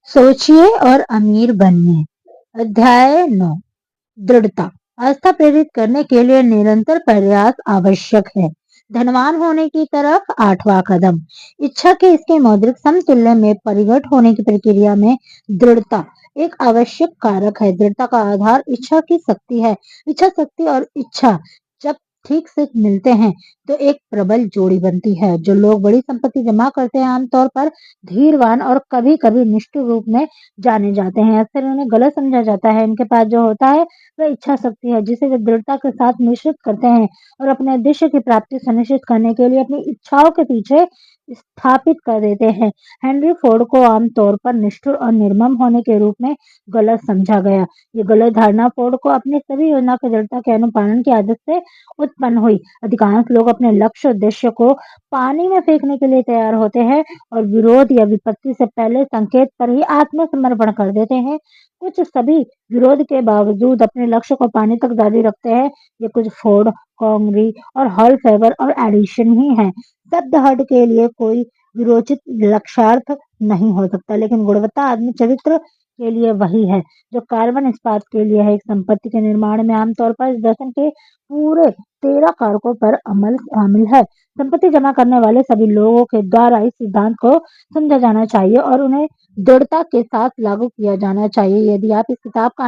सोचिए और अमीर बनिए। अध्याय 9। दृढ़ता। आस्था प्रेरित करने के लिए निरंतर प्रयास आवश्यक है। धनवान होने की तरफ 8वां कदम। इच्छा के इसके मौद्रिक समतुल्य में परिगठ होने की प्रक्रिया में दृढ़ता एक आवश्यक कारक है। दृढ़ता का आधार इच्छा की शक्ति है। इच्छा शक्ति और इच्छा जब ठीक से मिलते हैं तो एक प्रबल जोड़ी बनती है। जो लोग बड़ी संपत्ति जमा करते हैं आमतौर पर धीरवान और कभी कभी निष्ठुर रूप में जाने जाते हैं। अक्सर उन्हें गलत समझा जाता है। इनके पास जो होता है वह इच्छा शक्ति है जिसे वे दृढ़ता के साथ मिश्रित करते हैं और अपने उद्देश्य की प्राप्ति सुनिश्चित करने के लिए अपनी इच्छाओं के पीछे स्थापित कर देते हैं। हेनरी फोर्ड को आमतौर पर निष्ठुर और निर्मम होने के रूप में गलत समझा गया। ये गलत धारणा फोर्ड को अपनी सभी योजना की दृढ़ता के अनुपालन की आदत से उत्पन्न हुई। अधिकांश लोग अपने लक्ष्य उद्देश्य को पानी में फेंकने के लिए तैयार होते हैं और विरोध या विपत्ति से पहले संकेत पर ही आत्मसमर्पण कर देते हैं। कुछ सभी विरोध के बावजूद अपने लक्ष्य को पाने तक जारी रखते हैं। ये कुछ फोर्ड, कॉन्गरी और हॉल फेवर और एडिशन ही हैं। शब्द हट के लिए कोई विरोचित लक्ष्यार्थ नहीं हो सकता, लेकिन गुणवत्ता आदमी चरित्र के लिए वही है जो कार्बन इस्पात के लिए है। एक संपत्ति के निर्माण में आमतौर पर इस दर्शन के पूरे 13 कारकों पर अमल शामिल है। संपत्ति जमा करने वाले सभी लोगों के द्वारा इस सिद्धांत को समझा जाना चाहिए और उन्हें दृढ़ता के साथ लागू किया जाना चाहिए। यदि आप इस किताब का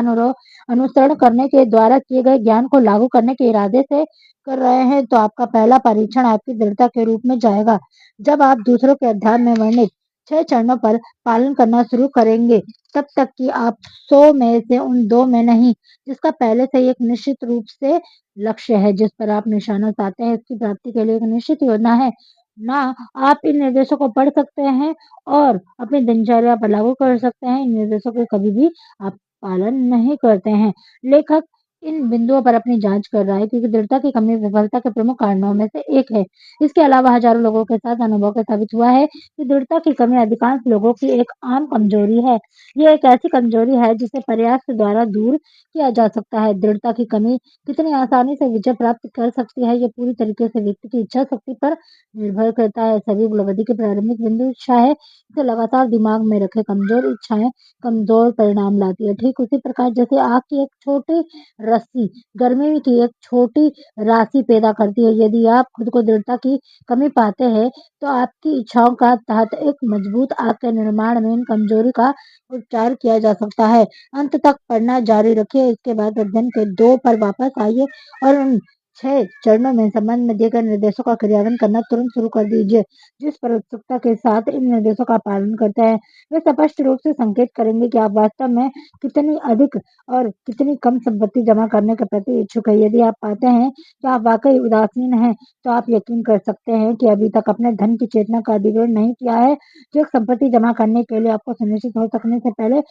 अनुसरण करने के द्वारा किए गए ज्ञान को लागू करने के इरादे से कर रहे हैं तो आपका पहला परीक्षण आपकी दृढ़ता के रूप में जाएगा। जब आप दूसरों के अध्याय में वर्णित 6 चरणों पर पालन करना शुरू करेंगे तब तक कि आप 100 में से उन 2 में नहीं, जिसका पहले से ही एक निश्चित रूप से लक्ष्य है जिस पर आप निशाना साधते हैं, इसकी प्राप्ति के लिए एक निश्चित योजना है ना। आप इन निर्देशों को पढ़ सकते हैं और अपनी दिनचर्या पर लागू कर सकते हैं। इन निर्देशों के कभी भी आप पालन नहीं करते हैं। लेखक इन बिंदुओं पर अपनी जांच कर रहा है क्योंकि दृढ़ता की कमी विफलता के प्रमुख कारणों में से एक है। इसके अलावा हजारों लोगों के साथ अनुभव के साबित हुआ है कि दृढ़ता की कमी अधिकांश लोगों की एक आम कमजोरी है। ये एक ऐसी कमजोरी है जिसे प्रयास के द्वारा दूर किया जा सकता है। दृढ़ता की कमी कितनी आसानी से विजय प्राप्त कर सकती है, ये पूरी तरीके से व्यक्ति की इच्छा शक्ति पर निर्भर करता है। सभी उपलब्धि के प्रारंभिक बिंदु इच्छा है। इसे लगातार दिमाग में रखे। कमजोर इच्छाएं कमजोर परिणाम लाती है। ठीक उसी प्रकार जैसे आग की एक छोटी रस्सी गर्मी की एक छोटी राशि पैदा करती है। यदि आप खुद को दृढ़ता की कमी पाते हैं तो आपकी इच्छाओं का तहत एक मजबूत आग के निर्माण में इन कमजोरी का उपचार किया जा सकता है। अंत तक पढ़ना जारी रखिए। इसके बाद अध्ययन के 2 पर वापस आइए और उन 6 चरणों में संबंध में दिए गए निर्देशों का क्रियान्वयन करना तुरंत शुरू कर दीजिए। जिस पर उत्सुकता के साथ इन निर्देशों का पालन करते हैं वे स्पष्ट रूप से संकेत करेंगे कि आप वास्तव में कितनी अधिक और कितनी कम संपत्ति जमा करने के प्रति इच्छुक है। यदि आप पाते हैं कि आप वाकई उदासीन हैं तो आप यकीन कर सकते हैं कि अभी तक अपने धन की चेतना का अधिग्रहण नहीं किया है जो एक संपत्ति जमा करने के लिए आपको सुनिश्चित हो सकने से पहले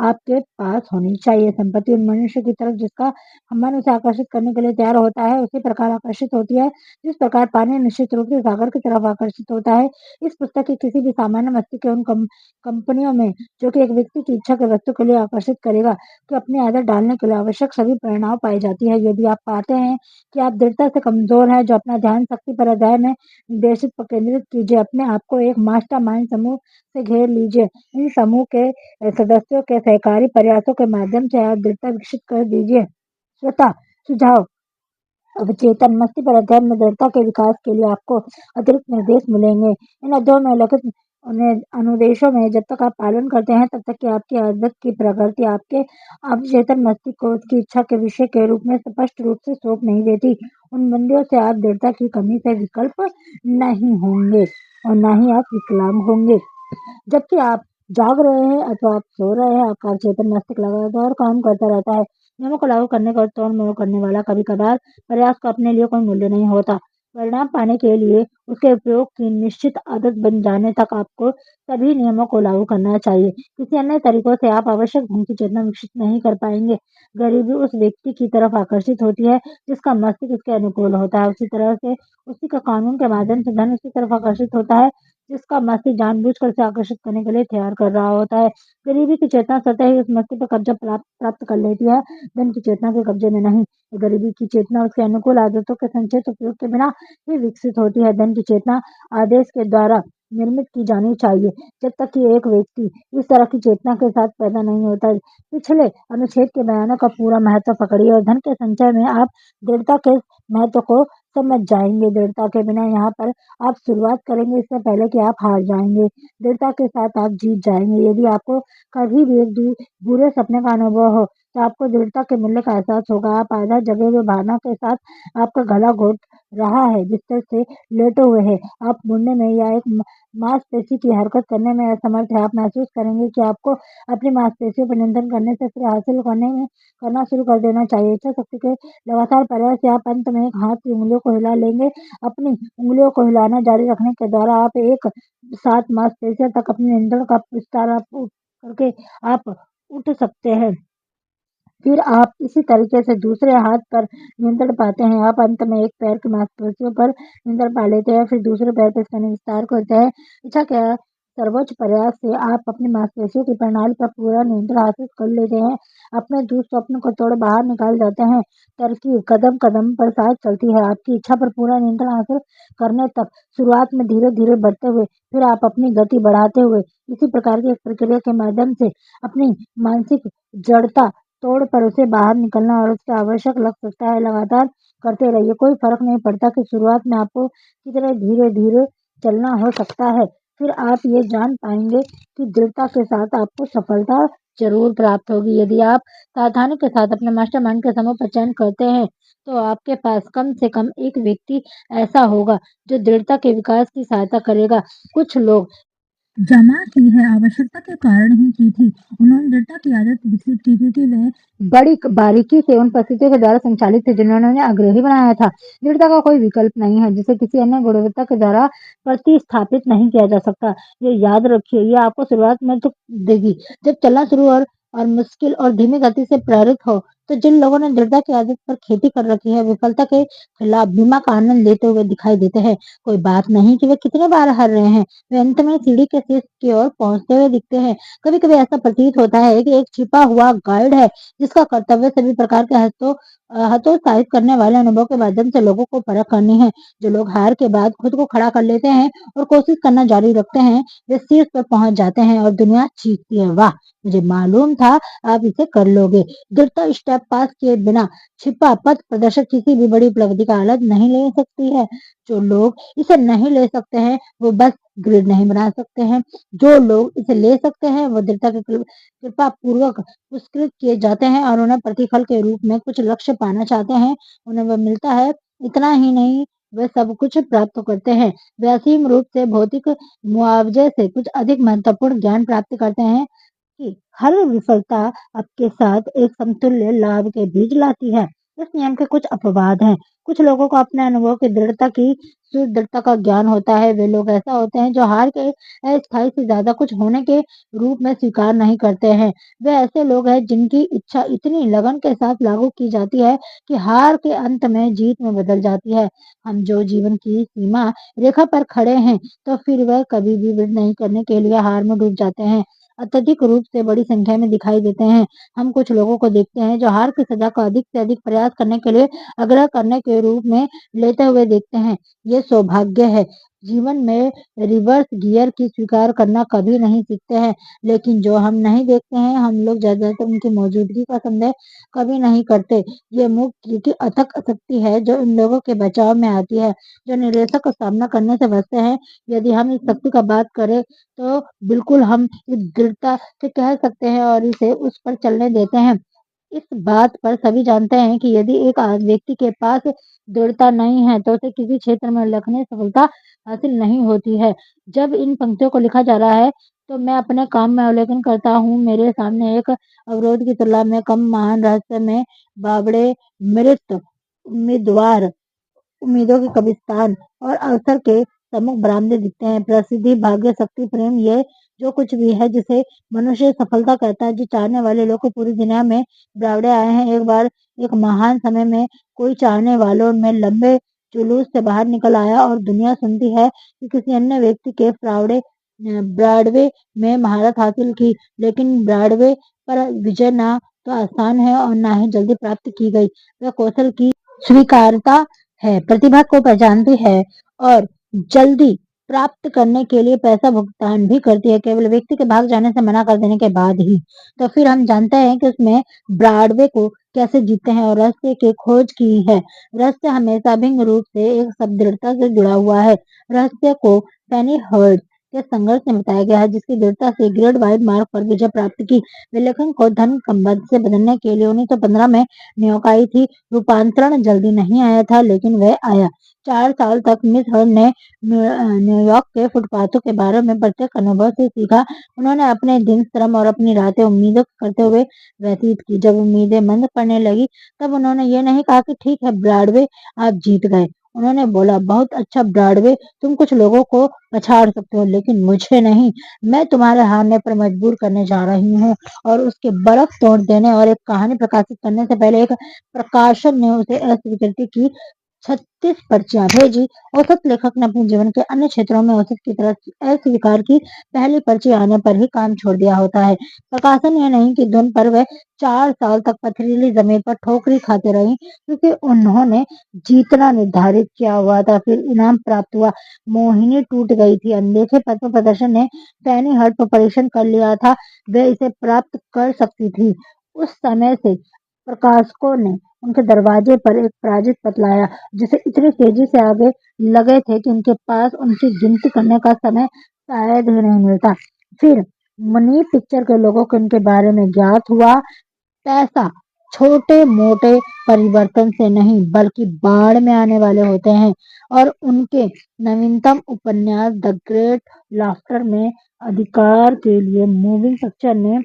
आपके पास होनी चाहिए। संपत्ति उन मनुष्य की तरफ जिसका मन उसे आकर्षित करने के लिए तैयार होता है उसी प्रकार आकर्षित होती है जिस प्रकार पानी निश्चित रूप से सागर की तरफ आकर्षित होता है। इस पुस्तक की किसी भी सामान्य मस्तिष्क के उन कंपनियों में जो कि एक व्यक्ति की इच्छा के वस्तु के लिए आकर्षित करेगा कि अपनी आदत डालने के लिए आवश्यक सभी प्रेरणाएं पाई जाती है। यदि आप पाते हैं कि आप दृढ़ता से कमजोर हैं जो अपना ध्यान शक्ति पर अध्याय में निर्देशित पर केंद्रित कीजिए। अपने आप को एक मास्टरमाइंड समूह से घेर लीजिए। इन समूह के सदस्यों के सहकारी प्रयासों के माध्यम से आप दृढ़ता विकसित कर दीजिए। श्रोता सुझाव। अवचेतन मस्ती पर अध्ययन में दृढ़ता के विकास के लिए आपको अतिरिक्त निर्देश मिलेंगे। इन अध्ययनों में लिखित अनुदेशों में जब तक आप पालन करते हैं तब तक कि आपकी आदत की प्रकृति आपके अवचेतन मस्तिष्क को उसकी इच्छा के विषय के रूप में स्पष्ट रूप से सौंप नहीं देती। उन बंदियों से आप दृढ़ता की कमी से विकल्प नहीं होंगे और न ही आप विकलांग होंगे। जबकि आप जाग रहे हैं अथवा आप सो रहे हैं आपका अवचेतन मस्तिष्क लगातार काम करता रहता है। नियमों को लागू करने का तोड़-मोड़ करने वाला कभी-कभार प्रयास का अपने लिए कोई मूल्य नहीं होता। परिणाम पाने के लिए उसके उपयोग की निश्चित आदत बन जाने तक आपको सभी नियमों को लागू करना चाहिए। किसी अन्य तरीकों से आप आवश्यक ढंग की चेतना विकसित नहीं कर पाएंगे। गरीबी उस व्यक्ति की तरफ आकर्षित होती है जिसका मस्तिष्क उसके अनुकूल होता है। उसी तरह से उसी का कानून के माध्यम से धन उसी तरफ आकर्षित होता है जिसका मस्तिष्क जानबूझकर उसे आकर्षित करने के लिए तैयार कर रहा होता है। गरीबी की चेतना स्वतः ही उस मस्तिष्क पर कब्जा प्राप्त कर लेती है, धन की चेतना के कब्जे में नहीं। गरीबी की चेतना उसके अनुकूल आदतों के संचित उपयोग के बिना ही विकसित होती है। धन की चेतना आदेश के द्वारा निर्मित की जानी चाहिए जब तक कि एक व्यक्ति इस तरह की चेतना के साथ पैदा नहीं होता है। पिछले अनुच्छेद के बयानों का पूरा महत्व पकड़िए और धन के संचय में आप दृढ़ता के महत्व को समझ जाएंगे। दृढ़ता के बिना यहाँ पर आप शुरुआत करेंगे इससे पहले कि आप हार जाएंगे। दृढ़ता के साथ आप जीत जाएंगे। यदि आपको कभी भी एक बुरे सपने का अनुभव हो तो आपको दृढ़ता के मूल्य का एहसास होगा। आप आधा जगे हुए भावना के साथ आपका गला घोट रहा है, बिस्तर से लेटे हुए है, आप मुड़ने में या एक मांसपेशी की हरकत करने में असमर्थ है। आप महसूस करेंगे कि आपको अपनी मांसपेशियों पर नियंत्रण करने से फिर हासिल करना शुरू कर देना चाहिए। इच्छा शक्ति के लगातार प्रयास से आप अंत में एक हाथ की उंगलियों को हिला लेंगे। अपनी उंगलियों को हिलाना जारी रखने के द्वारा आप एक साथ मांसपेशियों तक अपने नियंत्रण का विस्तार करके आप उठ सकते हैं। फिर आप इसी तरीके से दूसरे हाथ पर नियंत्रण पाते हैं। आप अंत में एक पैर की मांसपेशियों पर नियंत्रण पा लेते हैं, फिर दूसरे पैर पर इसका विस्तार करते हैं। इच्छा के सर्वोच्च प्रयास से आप अपनी मांसपेशियों की प्रणाली पर पूरा नियंत्रण हासिल कर लेते हैं। अपने दुःस्वप्न को तोड़ बाहर निकाल जाते हैं। तरकीब कदम कदम पर साथ चलती है, आपकी इच्छा पर पूरा नियंत्रण हासिल करने तक। शुरुआत में धीरे धीरे बढ़ते हुए, फिर आप अपनी गति बढ़ाते हुए, इसी प्रकार की एक प्रक्रिया के माध्यम से अपनी मानसिक जड़ता तोड़ पर उसे बाहर निकलना और उसके आवश्यक लग सकता है। लगातार करते रहिए, कोई फर्क नहीं पड़ता कि शुरुआत में आपको कितने धीरे धीरे चलना हो सकता है। फिर आप ये जान पाएंगे कि दृढ़ता के साथ आपको सफलता जरूर प्राप्त होगी। यदि आप सावधानी के साथ अपने मास्टरमाइंड के समूह का चयन करते हैं तो आपके पास कम से कम एक व्यक्ति ऐसा होगा जो दृढ़ता के विकास की सहायता करेगा। कुछ लोग जमा की है आवश्यकता के कारण ही की थी। उन्होंने दृढ़ता की आदत विकसित की क्योंकि वह बड़ी बारीकी से उन परिस्थितियों के द्वारा संचालित थे जिन्होंने उन्हें आग्रही बनाया था। दृढ़ता का कोई विकल्प नहीं है जिसे किसी अन्य गुणवत्ता के द्वारा प्रतिस्थापित नहीं किया जा सकता। ये याद रखिए, ये आपको शुरुआत में दुख देगी जब चलना शुरू और मुश्किल और धीमी गति से प्रेरित हो। तो जिन लोगों ने दृढ़ता की आदत पर खेती कर रखी है विफलता के खिलाफ बीमा का आनंद लेते हुए दिखाई देते हैं। कोई बात नहीं कि वे कितने बार हार रहे हैं, वे अंत में सीढ़ी के शीर्ष की ओर पहुंचते हुए दिखते हैं। कभी-कभी ऐसा प्रतीत होता है कि एक छिपा हुआ गाइड है जिसका कर्तव्य सभी प्रकार के हतोत्साहित करने वाले अनुभव के माध्यम से लोगों को परख करनी है। जो लोग हार के बाद खुद को खड़ा कर लेते हैं और कोशिश करना जारी रखते हैं, वे शीर्ष पर पहुंच जाते हैं और दुनिया चीखती है, वाह मुझे मालूम था आप इसे कर लोगे। दृढ़ता स्टेप पास किए बिना छिपा पथ प्रदर्शक किसी भी बड़ी उपलब्धि का आनंद नहीं ले सकती है। जो लोग इसे नहीं ले सकते हैं वो बस ग्रिड नहीं बना सकते हैं। जो लोग इसे ले सकते हैं वो दृढ़ता के कृपा पूर्वक पुरस्कृत किए जाते हैं और उन्हें प्रतिफल के रूप में कुछ लक्ष्य पाना चाहते हैं, उन्हें वह मिलता है। इतना ही नहीं, वे सब कुछ प्राप्त करते हैं। वे असीम रूप से भौतिक मुआवजे से कुछ अधिक महत्वपूर्ण ज्ञान प्राप्त करते हैं कि हर विफलता आपके साथ एक समतुल्य लाभ के बीज लाती है। इस नियम के कुछ अपवाद हैं। कुछ लोगों को अपने अनुभव की दृढ़ता की सुदृढ़ता का ज्ञान होता है। वे लोग ऐसा होते हैं जो हार के अस्थायी से ज्यादा कुछ होने के रूप में स्वीकार नहीं करते हैं। वे ऐसे लोग हैं जिनकी इच्छा इतनी लगन के साथ लागू की जाती है कि हार के अंत में जीत में बदल जाती है। हम जो जीवन की सीमा रेखा पर खड़े हैं तो फिर वह कभी भी वृद्धि नहीं करने के लिए हार में डूब जाते हैं। अत्यधिक रूप से बड़ी संख्या में दिखाई देते हैं। हम कुछ लोगों को देखते हैं जो हार की सजा को अधिक से अधिक प्रयास करने के लिए आग्रह करने के रूप में लेते हुए देखते हैं। ये सौभाग्य है। जीवन में रिवर्स गियर की स्वीकार करना कभी नहीं सीखते हैं, लेकिन जो हम नहीं देखते हैं हम लोग ज्यादातर उनकी मौजूदगी का संदेह कभी नहीं करते। ये मुक्ति की अथक शक्ति है जो इन लोगों के बचाव में आती है जो निराशा का सामना करने से बचते हैं। यदि हम इस शक्ति का बात करें तो बिल्कुल हम इस दृढ़ता से कह सकते हैं और इसे उस पर चलने देते हैं। इस बात पर सभी जानते हैं कि यदि एक व्यक्ति के पास दृढ़ता नहीं है तो उसे किसी क्षेत्र में उल्लेखनीय सफलता हासिल नहीं होती है। जब इन पंक्तियों को लिखा जा रहा है तो मैं अपने काम में अवलोकन करता हूँ। मेरे सामने एक अवरोध की तुलना में कम महान रहस्य में बावड़े मृत उम्मीदवार उम्मीदों के कब्रिस्तान और अवसर के सम्मुख बरामदे दिखते हैं। प्रसिद्धि, भाग्य, शक्ति, प्रेम, ये जो कुछ भी है जिसे मनुष्य सफलता कहता है, जो चाहने वाले लोग को पूरी दुनिया में दौड़े आए हैं। एक बार एक महान समय में कोई चाहने वालों में लंबे जुलूस से बाहर निकल आया और दुनिया सुनती है कि किसी अन्य व्यक्ति के ब्रॉडवे में महारत हासिल की, लेकिन ब्रॉडवे पर विजय ना तो आसान है और ना ही जल्दी प्राप्त की गई। वह कौशल की स्वीकारता है, प्रतिभा को पहचानती है और जल्दी प्राप्त करने के लिए पैसा भुगतान भी करती है, केवल व्यक्ति के भाग जाने से मना कर देने के बाद ही। तो फिर हम जानते हैं कि उसमें ब्रॉडवे को कैसे जीतते हैं और रहस्य की खोज की है। रहस्य हमेशा अभिन्न रूप से एक शब्द दृढ़ता से जुड़ा हुआ है। रहस्य को पेनी हर्ट के संघर्ष में बताया गया है, जिसकी दृढ़ता से ग्रेड वाइड मार्ग पर विजय प्राप्त की। वे लेखन को धन संबंध से बदलने के लिए 1915 में न्यूयॉर्क आई थी। रूपांतरण जल्दी नहीं आया था, लेकिन वह आया। 4 साल तक मिस हर्ट ने न्यूयॉर्क के फुटपाथों के बारे में प्रत्यक्ष अनुभव से सीखा। उन्होंने अपने दिन श्रम और अपनी रातें उम्मीदों करते हुए व्यतीत की। जब उम्मीदें मंद पड़ने लगी, तब उन्होंने ये नहीं कहा कि ठीक है ब्रॉडवे, आप जीत गए। उन्होंने बोला, बहुत अच्छा ब्रॉडवे, तुम कुछ लोगों को पछाड़ सकते हो, लेकिन मुझे नहीं। मैं तुम्हारे हारने पर मजबूर करने जा रही हूँ। और उसके बर्फ तोड़ देने और एक कहानी प्रकाशित करने से पहले एक प्रकाशन ने उसे अस्वीकृति की 36 पर्चियां भेजी। औसत लेखक ने अपने जीवन के अन्य क्षेत्रों में औसत की तरह अस्वीकार की पहली पर्ची आने पर ही काम छोड़ दिया होता है। प्रकाशन यह नहीं कि धुन पर वह 4 साल तक पथरीली जमीन पर ठोकरी खाते रही, क्योंकि उन्होंने जीतना निर्धारित किया हुआ था। फिर इनाम प्राप्त हुआ। मोहिनी टूट गई थी। अनदेखे पत्र प्रदर्शन ने फैनी हर्ट पर परीक्षण कर लिया था। वे इसे प्राप्त कर सकती थी। उस समय से प्रकाशकों ने उनके दरवाजे पर एक पराजित पत्र लाया, जिसे इतनी तेजी से आगे लगे थे कि उनके पास उनकी गिनती करने का समय शायद ही नहीं मिलता। फिर मनी पिक्चर के लोगों को उनके बारे में ज्ञात हुआ। पैसा छोटे मोटे परिवर्तन से नहीं, बल्कि बाढ़ में आने वाले होते हैं। और उनके नवीनतम उपन्यास द ग्रेट लाफ्टर में अधिकार के लिए मूविंग पिक्चर ने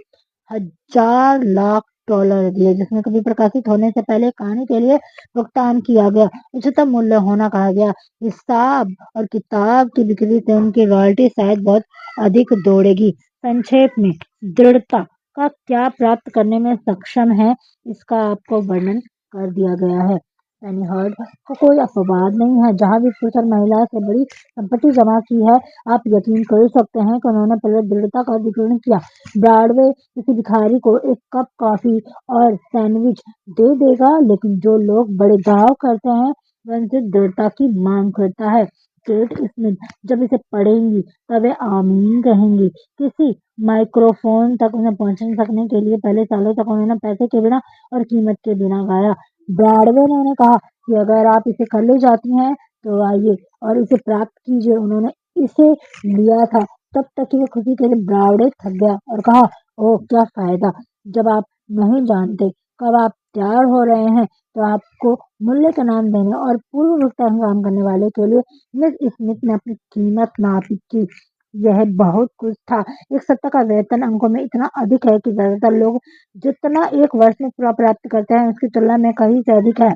$1,000,000 दिए, जिसमें कभी प्रकाशित होने से पहले कहानी के लिए भुगतान किया गया उच्चतम मूल्य होना कहा गया। हिसाब और किताब की बिक्री से उनकी रॉयल्टी शायद बहुत अधिक दौड़ेगी। संक्षेप में, दृढ़ता का क्या प्राप्त करने में सक्षम है, इसका आपको वर्णन कर दिया गया है। पेनी हर्ट को कोई अपवाद नहीं है। जहां भी पुरुष और महिला से बड़ी संपत्ति जमा की है, आप यकीन कर सकते हैं कि उन्होंने पहले दृढ़ता का अधिग्रहण किया। ब्रॉडवे किसी भिखारी को एक कप कॉफी और सैंडविच दे देगा, लेकिन जो लोग बड़े दाव करते हैं, वह उनसे दृढ़ता की मांग करता है। केट स्मिथ जब इसे पढ़ेंगी, तब वे आमीन कहेंगी। किसी माइक्रोफोन तक उन्हें पहुंच सकने के लिए पहले सालों तक उन्होंने पैसे के बिना और कीमत के बिना गाया। ब्रॉडवे ने उन्हें कहा कि अगर आप इसे कर ले जाती हैं, तो आइए और इसे प्राप्त कीजिए। उन्होंने इसे लिया था, तब तक कि वो खुशी के लिए ब्रॉडवे थक गया और कहा, ओह क्या फायदा, जब आप नहीं जानते कब आप तैयार हो रहे हैं। तो आपको मूल्य का नाम देने और पूर्व भुगतान काम करने वाले के लिए मिस स्मिथ ने अपनी कीमत नापी की। यह बहुत कुछ था। एक सप्ताह का वेतन अंकों में इतना अधिक है कि ज्यादातर लोग जितना एक वर्ष में पूरा प्राप्त करते हैं, उसकी तुलना में कहीं से अधिक है।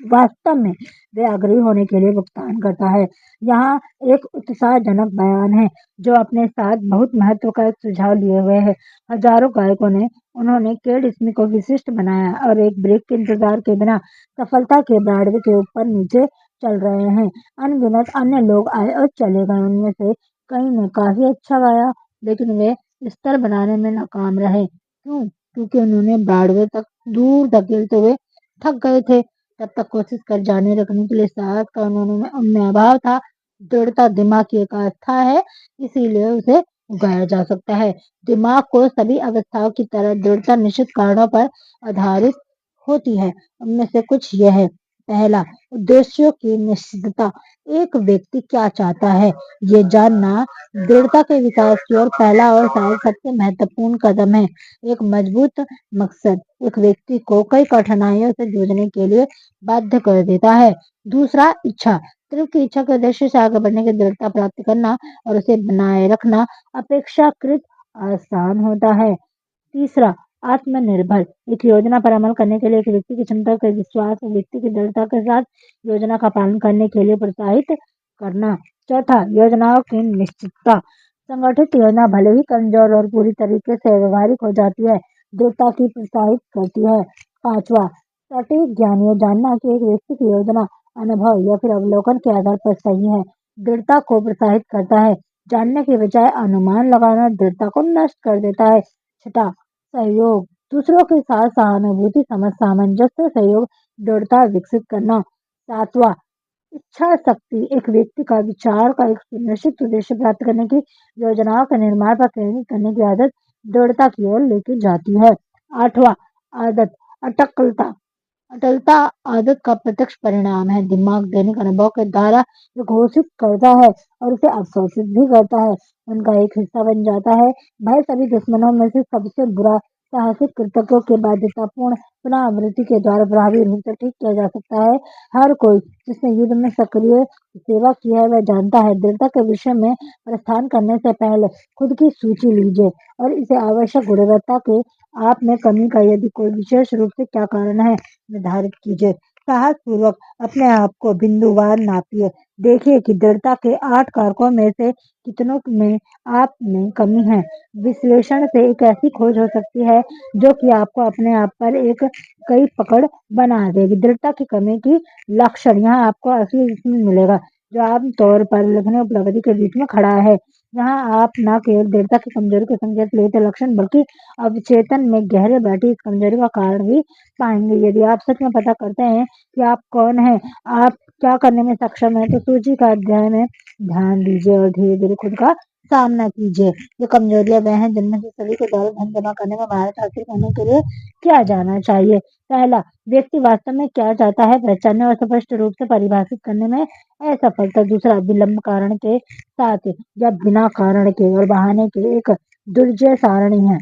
वास्तव में वे आग्रही होने के लिए भुगतान करता है। यहाँ एक उत्साहजनक बयान है, जो अपने साथ बहुत महत्व का एक सुझाव लिए हुए है। हजारों गायकों ने उन्होंने केट स्मिथ को विशिष्ट बनाया और एक ब्रेक के इंतजार के बिना सफलता के ब्रॉडवे के ऊपर नीचे चल रहे हैं। अनगिनत अन्य लोग आए और चले गए। उनमें से कई ने काफी अच्छा गाया, लेकिन वे स्तर बनाने में नाकाम रहे। क्यों? क्योंकि उन्होंने ब्रॉडवे तक दूर धकेलते हुए थक गए थे। तब तक कोशिश कर जारी रखने के लिए साहस का उन्होंने उनमें अभाव था। दृढ़ता दिमाग की एक अवस्था है, इसीलिए उसे उगाया जा सकता है। दिमाग को सभी अवस्थाओं की तरह दृढ़ता निश्चित कारणों पर आधारित होती है। उनमें से कुछ यह है। पहला, उद्देश्यों की निश्चितता। एक व्यक्ति क्या चाहता है, ये जानना दृढ़ता के विकास की ओर पहला और शायद सबसे महत्वपूर्ण कदम है। एक मजबूत मकसद एक व्यक्ति को कई कठिनाइयों से जूझने के लिए बाध्य कर देता है। दूसरा, इच्छा। सिर्फ की इच्छा के उद्देश्य से आगे बढ़ने की दृढ़ता प्राप्त करना और उसे बनाए रखना अपेक्षाकृत आसान होता है। तीसरा, आत्मनिर्भर। एक योजना पर अमल करने के लिए एक व्यक्ति की क्षमता के विश्वास और व्यक्ति की दृढ़ता के साथ योजना का पालन करने के लिए प्रोत्साहित करना। चौथा, योजनाओं की निश्चितता। संगठित योजना भले ही कमजोर और पूरी तरीके से व्यवहारिक हो जाती है, दृढ़ता की प्रोत्साहित करती है। पांचवा, सटीक ज्ञान। यह जानना कि एक व्यक्ति की योजना अनुभव या फिर अवलोकन के आधार पर सही है, दृढ़ता को प्रोत्साहित करता है। जानने के बजाय अनुमान लगाना दृढ़ता को नष्ट कर देता है। छठा, सहयोग। दूसरों के साथ सहानुभूति, समझ, सामंजस्य, सहयोग, दृढ़ता विकसित करना। सातवां, इच्छा शक्ति एक व्यक्ति का विचार का एक सुनिश्चित उद्देश्य प्राप्त करने की योजनाओं के निर्माण पर केंद्रित करने की आदत दृढ़ता की ओर लेके जाती है। 8वां आदत अटकलता। अटलता आदत का प्रत्यक्ष परिणाम है। दिमाग दैनिक अनुभव के द्वारा जो घोषित करता है और उसे अवशोषित भी करता है, उनका एक हिस्सा बन जाता है। भय सभी दुश्मनों में से सबसे बुरा साहसिक कृतज्ञों के बाध्यतापूर्ण पुनरावृत्ति के द्वारा प्रभावी रूप से ठीक किया जा सकता है। हर कोई जिसने युद्ध में सक्रिय सेवा की है वह जानता है। दृढ़ता के विषय में प्रस्थान करने से पहले खुद की सूची लीजिए और इसे आवश्यक गुणवत्ता के आप में कमी का यदि कोई विशेष रूप से क्या कारण है निर्धारित कीजिए। साहस पूर्वक अपने आप को बिंदुवार नापिए। देखिए कि दृढ़ता के 8 कारकों में से कितनों में आप में कमी है। विश्लेषण से एक ऐसी खोज हो सकती है जो कि आपको अपने आप पर एक कई पकड़ बना देगी। दृढ़ता की कमी की लक्षण यहाँ आपको असली जिसमें मिलेगा जो आमतौर पर लिखने उपलब्धि के बीच में खड़ा है। यहाँ आप न केवल दृढ़ता की कमजोरी के संकेत लेते लक्षण बल्कि अवचेतन में गहरे बैठी इस कमजोरी का कारण भी पाएंगे। यदि आप सच में पता करते हैं कि आप कौन हैं, आप क्या करने में सक्षम हैं, तो सूची का अध्याय में ध्यान दीजिए और धीरे-धीरे खुद का सामना कीजिए। ये कमजोरियां वह हैं जिनमें से सभी को द्वारा धन जमा करने में महारत हासिल करने के लिए किया जाना चाहिए। पहला, व्यक्ति वास्तव में क्या चाहता है पहचानने और स्पष्ट रूप से परिभाषित करने में असफलता। दूसरा, विलंब कारण के साथ या बिना कारण के और बहाने के एक दुर्जय सारणी है।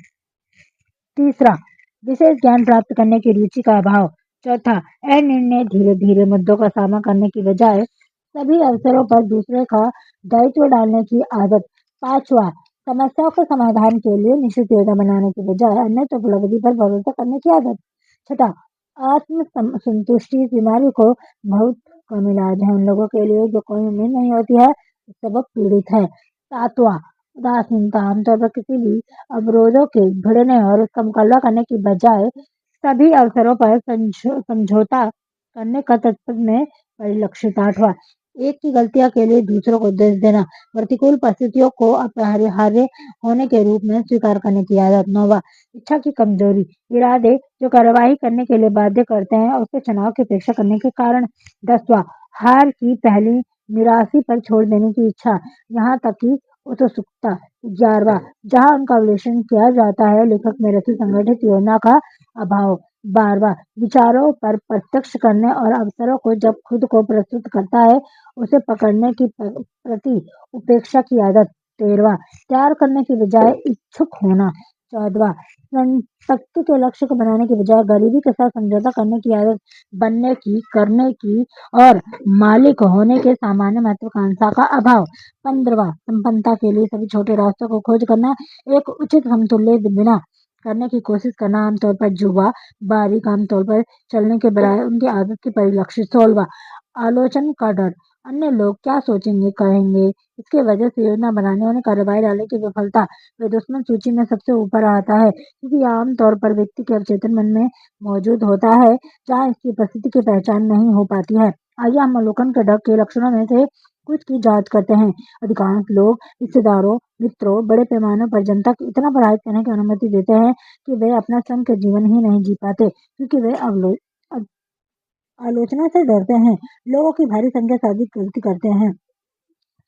तीसरा, विशेष ज्ञान प्राप्त करने की रुचि का अभाव। चौथा, अनिर्णय धीरे धीरे मुद्दों का सामना करने की बजाय सभी अवसरों पर दूसरे का दायित्व डालने की आदत। पांचवा, समस्याओं के समाधान के लिए निश्चित योजना बनाने की बजाय अन्य उपलब्धि पर भरोसा करने की आदत। छठा, आत्म संतुष्टि इस बीमारी को बहुत कम इलाज है उन लोगों के लिए जो कोई उम्मीद नहीं होती है उससे वो पीड़ित है। सातवां, उदासीनता आमतौर पर किसी भी अवरोधों के भिड़ने और उसका मुकाबला करने की बजाय सभी अवसरों पर समझौता करने का तत्पर में परिलक्षित। 8वां, एक की गलतियों के लिए दूसरों को दोष देना। प्रतिकूल परिस्थितियों को अपरिहार्य होने के रूप में स्वीकार करने की आदत। 9वां, इच्छा की कमजोरी, इरादे जो कार्यवाही करने के लिए बाध्य करते हैं और उसके चुनाव की अपेक्षा करने के कारण। 10वां, हार की पहली निराशी पर छोड़ देने की इच्छा, यहाँ तक कि उत्सुकता। 11वां, जहाँ उनका विश्लेषण किया जाता है लेखक में रखी संगठित योजना का अभाव। 12वां, विचारों पर प्रत्यक्ष करने और अवसरों को जब खुद को प्रस्तुत करता है उसे पकड़ने की प्रति उपेक्षा की आदत। 13वां, तैयार करने की बजाय इच्छुक होना। 14वां, संपत्ति के लक्ष्य को बनाने की बजाय गरीबी के साथ समझौता करने की आदत। बनने की, करने की और मालिक होने के सामान्य महत्वाकांक्षा का अभाव। 15वां, संपन्नता के लिए सभी छोटे रास्तों को खोज करना, एक उचित समतुल्य बिना करने की कोशिश करना, आमतौर पर जुआ बारीक आमतौर पर चलने के बजाय उनकी आदत की परिलक्षित। 16वां, आलोचना का डर, अन्य लोग क्या सोचेंगे कहेंगे इसके वजह से योजना बनाने और कार्रवाई डालने की विफलता वे दुश्मन सूची में सबसे ऊपर आता है क्योंकि यह आमतौर पर व्यक्ति के अवचेतन मन में मौजूद होता है जहाँ इसकी उपस्थिति की पहचान नहीं हो पाती है। आइए हम अवलोकन के डर के लक्षणों में से कुछ की जांच करते हैं। अधिकांश लोग रिश्तेदारों, मित्रों, बड़े पैमाने पर जनता को इतना प्रभावित करने की अनुमति देते हैं कि वे अपना स्वयं के जीवन ही नहीं जी पाते क्योंकि वे आलोचना से डरते हैं। लोगों की भारी संख्या शादी गलती करते हैं,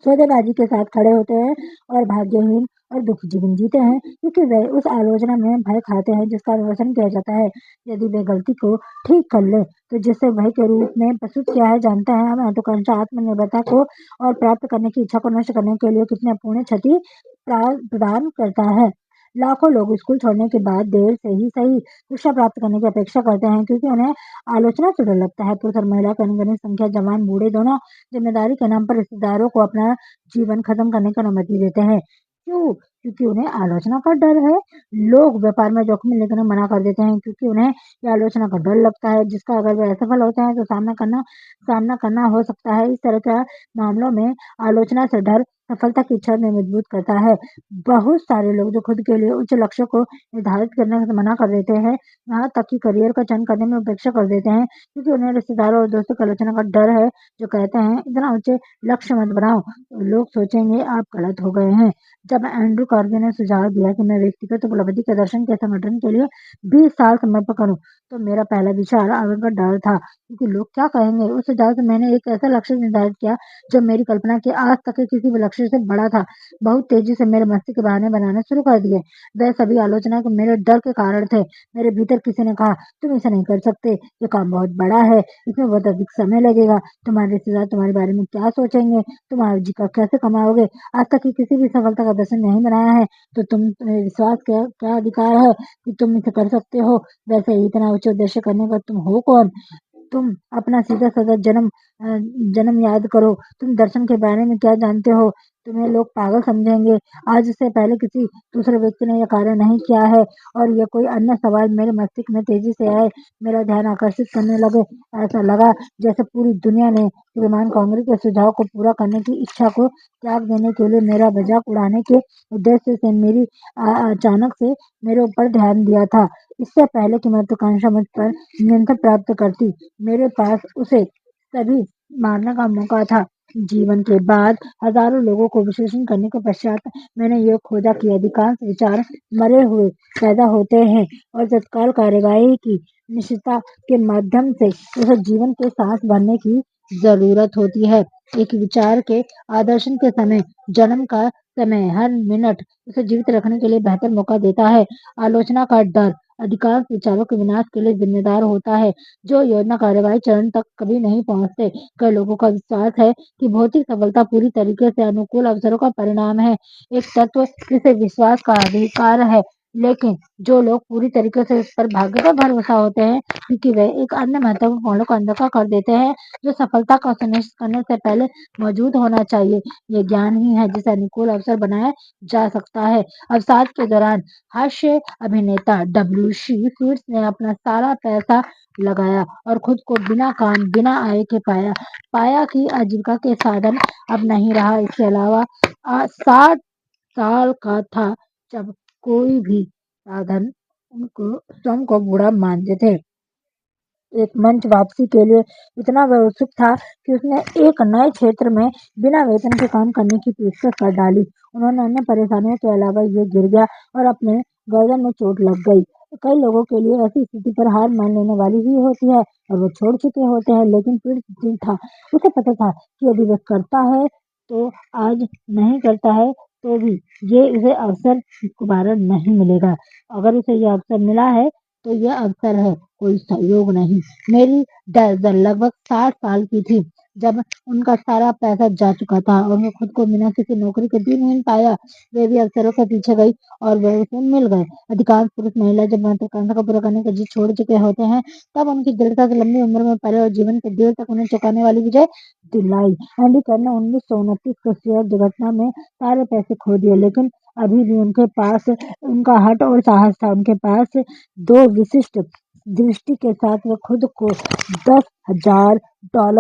सौदेबाजी के साथ खड़े होते हैं और भाग्यहीन और दुखी जीवन जीते हैं क्योंकि वे उस आलोचना में भय खाते हैं जिसका अनुसरण किया जाता है। यदि वे गलती को ठीक कर ले तो जिससे भय के रूप में प्रस्तुत किया है जानते हैं हमें महत्वाकांक्षा आत्मनिर्भरता को और प्राप्त करने की इच्छा को नष्ट करने के लिए कितने अपूर्ण क्षति प्रदान करता है। लाखों लोग स्कूल छोड़ने के बाद देर से ही सही शिक्षा प्राप्त करने की अपेक्षा करते हैं क्योंकि उन्हें आलोचना से डर लगता है। पुरुष और महिला की अनगिनत संख्या जवान बूढ़े दोनों जिम्मेदारी के नाम पर रिश्तेदारों को अपना जीवन खत्म करने की अनुमति देते हैं। क्यों? क्योंकि उन्हें आलोचना का डर है। लोग व्यापार में जोखिम लेकर मना कर देते हैं क्योंकि उन्हें ये आलोचना का डर लगता है जिसका अगर वे असफल होते हैं तो सामना करना हो सकता है। इस तरह के मामलों में आलोचना से डर सफलता की इच्छा में मजबूत करता है। बहुत सारे लोग जो खुद के लिए उच्च लक्ष्य को निर्धारित करने से मना कर देते हैं, यहाँ तक कि करियर का चयन करने में उपेक्षा कर देते हैं, क्योंकि उन्हें रिश्तेदारों और दोस्तों की आलोचना का डर है, जो कहते हैं इतना ऊंचे लक्ष्य मत बनाओ, तो लोग सोचेंगे आप गलत हो गए हैं। जब एंड्रू कार्नेगी ने सुझाव दिया कि मैं व्यक्तिगत उपलब्धि के दर्शन के संगठन के लिए 20 साल समर्पण करूं, तो मेरा पहला विचार आगे का डर था, क्योंकि लोग क्या कहेंगे। उस सुझाव से मैंने एक ऐसा लक्ष्य निर्धारित किया जो मेरी कल्पना के आज तक के किसी भी लक्ष्य से बड़ा था। बहुत तेजी से मेरे मस्तिष्क के बहाने बनाने शुरू कर दिए। वह सभी आलोचना के मेरे डर के कारण थे। मेरे भीतर किसी ने कहा, तुम इसे नहीं कर सकते, ये काम बहुत बड़ा है, इसमें बहुत अधिक समय लगेगा, तुम्हारे रिश्तेदार तुम्हारे बारे में क्या सोचेंगे, तुम आजीविका कैसे कमाओगे, आज तक की किसी भी सफलता का दर्शन नहीं बनाया है, तो तुम्हें विश्वास क्या क्या अधिकार है कि तुम इसे कर सकते हो। वैसे ही इतना उच्च उद्देश्य करने का तुम हो कौन? तुम अपना सीधा-साधा जन्म याद करो। तुम दर्शन के बारे में क्या जानते हो? तुम्हें लोग पागल समझेंगे। आज से पहले किसी दूसरे व्यक्ति ने यह कार्य नहीं किया है, और यह कोई अन्य सवाल मेरे मस्तिष्क में तेजी से आए, मेरा ध्यान आकर्षित करने लगे। ऐसा लगा जैसे पूरी दुनिया ने श्रीमान कांगड़ी के सुझाव को पूरा करने की इच्छा को त्याग देने के लिए मेरा मजाक उड़ाने के उद्देश्य से अचानक से मेरे ऊपर ध्यान दिया था। इससे पहले कि महत्वाकांक्षा मुझ पर नियंत्रण प्राप्त करती, मेरे पास उसे सभी मारने का मौका था। जीवन के बाद हजारों लोगों को विश्लेषण करने के पश्चात मैंने यह खोजा कि अधिकांश विचार मरे हुए पैदा होते हैं, और तत्काल कार्यवाही की निश्चितता के माध्यम से उसे जीवन के सांस भरने की जरूरत होती है। एक विचार के आदर्शन के समय जन्म का समय हर मिनट उसे जीवित रखने के लिए बेहतर मौका देता है। आलोचना का डर अधिकांश विचारों के विनाश के लिए जिम्मेदार होता है, जो योजना कार्यवाही चरण तक कभी नहीं पहुंचते। कई लोगों का विश्वास है कि भौतिक सफलता पूरी तरीके से अनुकूल अवसरों का परिणाम है, एक तत्व जिसे विश्वास का अधिकार है। लेकिन जो लोग पूरी तरीके से इस पर भाग्य पर भरोसा होते हैं, क्योंकि वे एक अन्य महत्वपूर्ण पहलू को अनदेखा कर देते हैं, जो सफलता का सुनिश्चित करने से पहले मौजूद होना चाहिए। ये ज्ञान ही है जिसे अनुकूल अवसर बनाया जा सकता है। अवसाद के दौरान हास्य अभिनेता डब्ल्यू.सी. फिट्ज ने अपना सारा पैसा लगाया और खुद को बिना काम बिना आय के पाया पाया कि आजीविका के साधन अब नहीं रहा। इसके अलावा 60 साल का था जब कोई भी साधन उनको स्वयं को बूढ़ा मानते थे। एक मंच वापसी के लिए इतना वह उत्सुक था कि उसने एक नए क्षेत्र में बिना वेतन के काम करने की पेशकश कर डाली। उन्होंने अन्य परेशानियों के अलावा ये गिर गया और अपने गर्दन में चोट लग गई। कई लोगों के लिए ऐसी स्थिति पर हार मान लेने वाली ही होती है, और वो छोड़ चुके होते हैं, लेकिन फिर दिल था, उसे पता था कि यदि वह करता है तो आज, नहीं करता है तो भी ये इसे अवसर दोबारा नहीं मिलेगा। अगर उसे यह अवसर मिला है तो यह अवसर है, कोई सहयोग नहीं। मेरी दादी लगभग 60 साल की थी जब उनका सारा पैसा जा चुका था, और वो खुद को बिना किसी नौकरी के भी नहीं पाया। वे भी अवसरों के पीछे गई और वे उसे मिल गए। अधिकांश पुरुष महिला जब महत्वाकांक्षा को पूरा करने का जिद छोड़ चुके होते हैं, तब उनकी दृढ़ता से लंबी उम्र में पड़े और जीवन के देर तक उन्हें चुकाने वाली विजय दिलाई। एंडी कर ने 1929 को शेयर दुर्घटना में सारे पैसे खो दिए, लेकिन अभी भी उनके पास उनका हट और साहस था। उनके पास दो विशिष्ट दृष्टि के साथ वह खुद को $10,000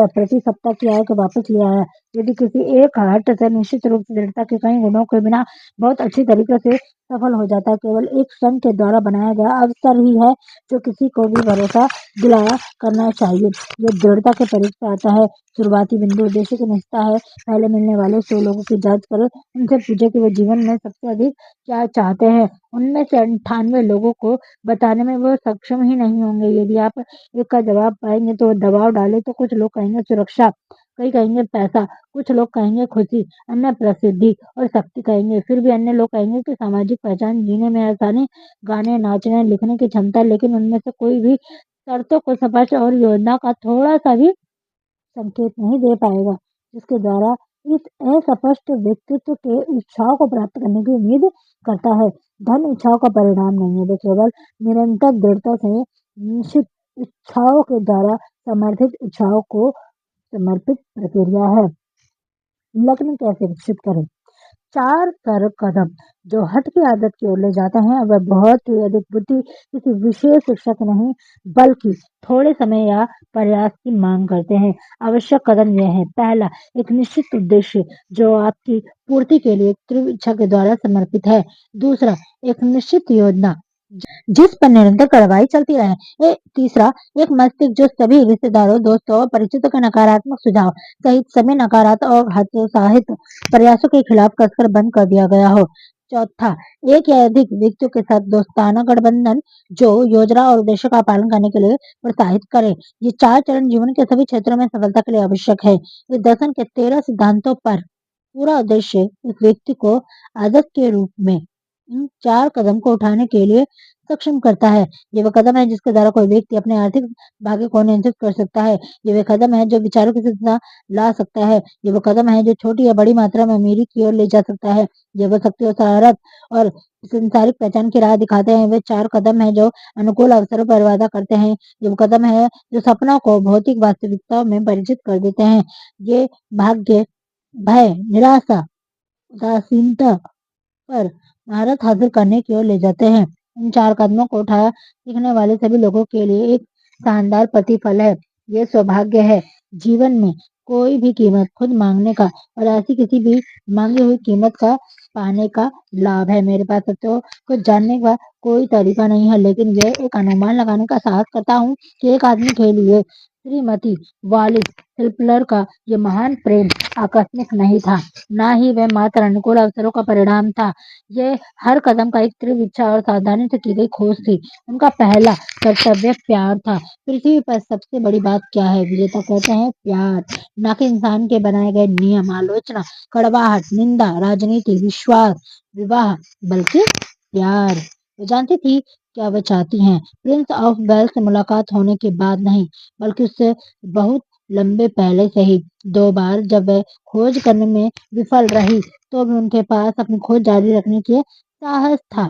प्रति सप्ताह की आय को वापस ले आया। यदि किसी एक हट से निश्चित रूप से दृढ़ता के कई गुणों के बिना बहुत अच्छी तरीके से सफल हो जाता है, केवल एक स्वयं के द्वारा बनाया गया अवसर ही है जो किसी को भी भरोसा दिलाया करना चाहिए। ये दृढ़ता के परीक्षा आता है। शुरुआती बिंदु उद्देश्य की निष्ठा है। पहले मिलने वाले 100 लोगों की जांच करें, उनसे पूछे कि वे जीवन में सबसे अधिक क्या चाहते हैं। उनमें से 98 लोगों को बताने में वो सक्षम ही नहीं होंगे। यदि आप एक का जवाब पाएंगे तो दबाव डाले, तो कुछ लोग कहेंगे सुरक्षा, कई कहेंगे पैसा, कुछ लोग कहेंगे खुशी, अन्य प्रसिद्धि और शक्ति कहेंगे। फिर भी अन्य लोग कहेंगे कि सामाजिक पहचान, जीने में आसानी, गाने, नाचने, लिखने की क्षमता। लेकिन उनमें से कोई भी शर्तों को स्पष्ट और योजना का थोड़ा सा भी संकेत नहीं दे पाएगा, जिसके द्वारा इस अस्पष्ट व्यक्तित्व के इच्छाओं को प्राप्त करने की उम्मीद करता है। धन इच्छाओं का परिणाम नहीं है, वे केवल निरंतर दृढ़ता से निश्चित इच्छाओं के द्वारा समर्थित इच्छाओं को समर्पित प्रक्रिया है। लग्न कैसे विकसित करें? 4 कर कदम जो हठ की आदत की ओर ले जाते हैं वह बहुत ही अधिक बुद्धि किसी विशेष शिक्षा की नहीं बल्कि थोड़े समय या प्रयास की मांग करते हैं। आवश्यक कदम यह है, पहला, एक निश्चित उद्देश्य जो आपकी पूर्ति के लिए तीव्र इच्छा के द्वारा समर्पित है। दूसरा, एक निश्चित योजना जिस पर निरंतर कार्रवाई चलती रहे। तीसरा, एक मस्तिष्क जो सभी रिश्तेदारों, दोस्तों और परिचितों के नकारात्मक सुझाव सहित सभी नकारात्मक और हतोत्साहित प्रयासों के खिलाफ कसकर बंद कर दिया गया हो। चौथा, एक या अधिक व्यक्तियों के साथ दोस्ताना गठबंधन जो योजना और उद्देश्य का पालन करने के लिए प्रोत्साहित करे। ये 4 चरण जीवन के सभी क्षेत्रों में सफलता के लिए आवश्यक है। इस दर्शन के 13 सिद्धांतों पर पूरा उद्देश्य इस व्यक्ति को आदत के रूप में इन 4 कदम को उठाने के लिए सक्षम करता है। ये वह कदम है जिसके द्वारा कोई व्यक्ति अपने आर्थिक भाग्य को नियंत्रित कर सकता है। ये वह कदम है जो विचारों की शुद्धता ला सकता है। ये वो कदम है जो छोटी या बड़ी मात्रा में अमीरी की ओर ले जा सकता है। ये वो शक्ति और शरारत और संसारिक पहचान की राह दिखाते हैं। वे 4 कदम हैं जो अनुकूल अवसरों पर वादा करते हैं। ये वो कदम है जो सपनों को भौतिक वास्तविकता में परिचित कर देते हैं। ये भाग्य, भय, निराशा, उदासीनता पर महारत हासिल करने की ओर ले जाते हैं। इन 4 कदमों को उठाया सीखने वाले सभी लोगों के लिए एक शानदार प्रतिफल है। ये सौभाग्य है जीवन में कोई भी कीमत खुद मांगने का और ऐसी किसी भी मांगी हुई कीमत का पाने का लाभ है। मेरे पास सत्यों को जानने का कोई तरीका नहीं है, लेकिन यह एक अनुमान लगाने का साहस करता हूँ कि एक आदमी के लिए श्रीमती वालिस हिल्पलर का ये महान प्रेम आकस्मिक नहीं था, ना ही वह मात्र अनुकूल अवसरों का परिणाम था। ये हर कदम का एक तीव्र इच्छा और सावधानी से की गई खोज थी। उनका पहला कर्तव्य प्यार था। पृथ्वी पर सबसे बड़ी बात क्या है? विजेता कहते हैं प्यार, ना कि इंसान के बनाए गए नियम, आलोचना, कड़वाहट, निंदा, राजनीति, विश्वास, विवाह, बल्कि प्यार। वो जानती थी क्या वह चाहती हैं। प्रिंस ऑफ वेल्स से मुलाकात होने के बाद नहीं, बल्कि उससे बहुत लंबे पहले से ही 2 बार जब वह खोज करने में विफल रही, तो भी उनके पास अपनी खोज जारी रखने के साहस था।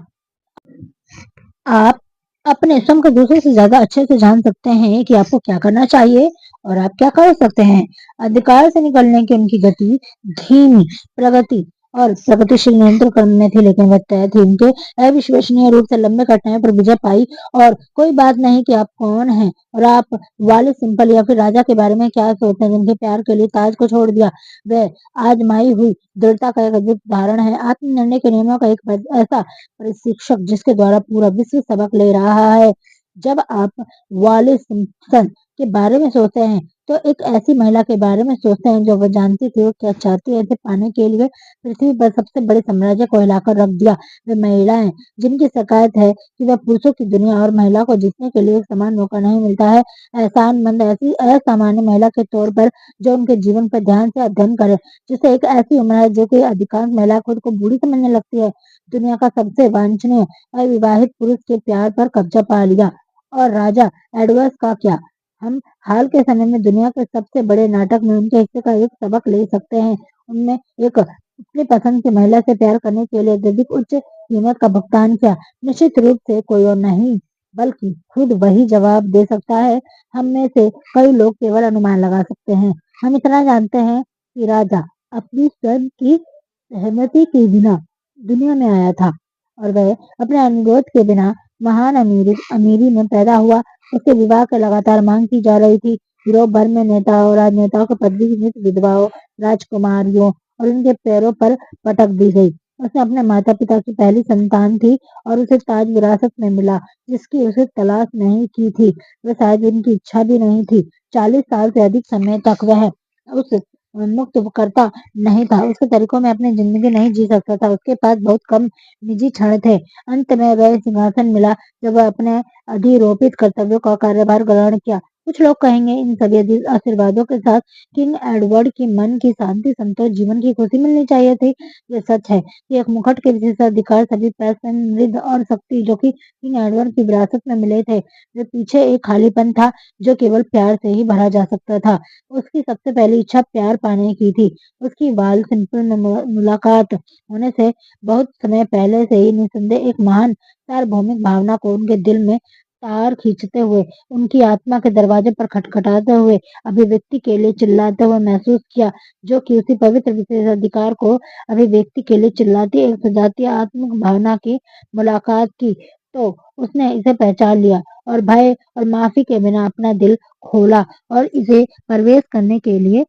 आप अपने स्वयं को दूसरों से ज्यादा अच्छे से जान सकते हैं कि आपको क्या करना चाहिए और आप क्या कर सकते हैं। अधिकार से निकलने की उनकी गति धीमी, प्रगति और प्रगतिशील नियंत्रण क्रम में थी, लेकिन वह तय थी। उनके अविश्वसनीय रूप से लंबे कठिनाइयों पर विजय पाई। और कोई बात नहीं कि आप कौन हैं और आप वाले सिंपल या फिर राजा के बारे में क्या सोचते हैं जिनके प्यार के लिए ताज को छोड़ दिया। वह आजमाई हुई दृढ़ता का एक अद्भुत उदाहरण है। आत्मनिर्णय के नियमों का एक ऐसा प्रशिक्षक जिसके द्वारा पूरा विश्व सबक ले रहा है। जब आप वालिस सिम्पसन के बारे में सोचते हैं तो एक ऐसी महिला के बारे में सोचते हैं जो वह जानती थी वो क्या चाहती है। इसे पाने के लिए पृथ्वी पर सबसे बड़े साम्राज्य को हिलाकर रख दिया। वे महिलाएं जिनकी शिकायत है कि वह पुरुषों की दुनिया और महिला को जीतने के लिए एक समान मौका नहीं मिलता है। एहसानमंद ऐसी असामान्य महिला के तौर पर जो उनके जीवन पर ध्यान से अध्ययन करे, जिसे एक ऐसी उम्र है जो कि अधिकांश महिला खुद को बूढ़ी समझने लगती है। दुनिया का सबसे वांछनीय अविवाहित पुरुष के प्यार पर कब्जा पा लिया। और राजा एडवर्ड्स का क्या? हम हाल के समय में दुनिया के सबसे बड़े नाटक में उनके हिस्से का एक सबक ले सकते हैं। उनने एक अपनी पसंद की महिला से प्यार करने के लिए अत्यधिक उच्च कीमत का भुगतान किया। निश्चित रूप से कोई और नहीं बल्कि खुद वही जवाब दे सकता है। हम में से कई लोग केवल अनुमान लगा सकते हैं। हम इतना जानते हैं कि राजा अपनी स्वयं की सहमति के बिना दुनिया में आया था और वह अपने अनुरोध के बिना महान अमीरी में पैदा हुआ। उसके विवाह की लगातार मांग की जा रही थी। यूरोप भर में नेताओं, राजनेताओं को पदवी की विधवाओं, राजकुमारियों और उनके पैरों पर पटक दी गई। उसने अपने माता पिता की पहली संतान थी और उसे ताज विरासत में मिला जिसकी उसे तलाश नहीं की थी। वह शायद उनकी इच्छा भी नहीं थी। 40 साल से अधिक समय तक वह उस मुक्त करता नहीं था। उसके तरीकों में अपनी जिंदगी नहीं जी सकता था। उसके पास बहुत कम निजी क्षण थे। अंत में वह सिंहासन मिला जब वह अपने अधिरोपित कर्तव्यों का कार्यभार ग्रहण किया। कुछ लोग कहेंगे इन सभी आशीर्वादों के साथ किंग एडवर्ड की मन की शांति, संतोष, जीवन की खुशी मिलनी चाहिए थी। ये सच है कि एक मुकुट के विशेषाधिकार सभी पैसे, समृद्धि और शक्ति जो कि किंग एडवर्ड की विरासत में मिले थे, वे पीछे एक खालीपन था जो केवल प्यार से ही भरा जा सकता था। उसकी सबसे पहली इच्छा प्यार पाने की थी। उसकी वाल सिंपल में मुलाकात होने से बहुत समय पहले से ही निस्संदेह एक महान सार्वभौमिक भावना को उनके दिल में तार खींचते हुए, उनकी आत्मा के दरवाजे पर खटखटाते हुए, अभिव्यक्ति के लिए चिल्लाते हुए महसूस किया, जो कि उसी पवित्र विशेषाधिकार को अभिव्यक्ति के लिए चिल्लाती एक सजातीय आत्मिक भावना की मुलाकात की, तो उसने इसे पहचान लिया और भय और माफी के बिना अपना दिल खोला और इसे प्रवेश करने के लिए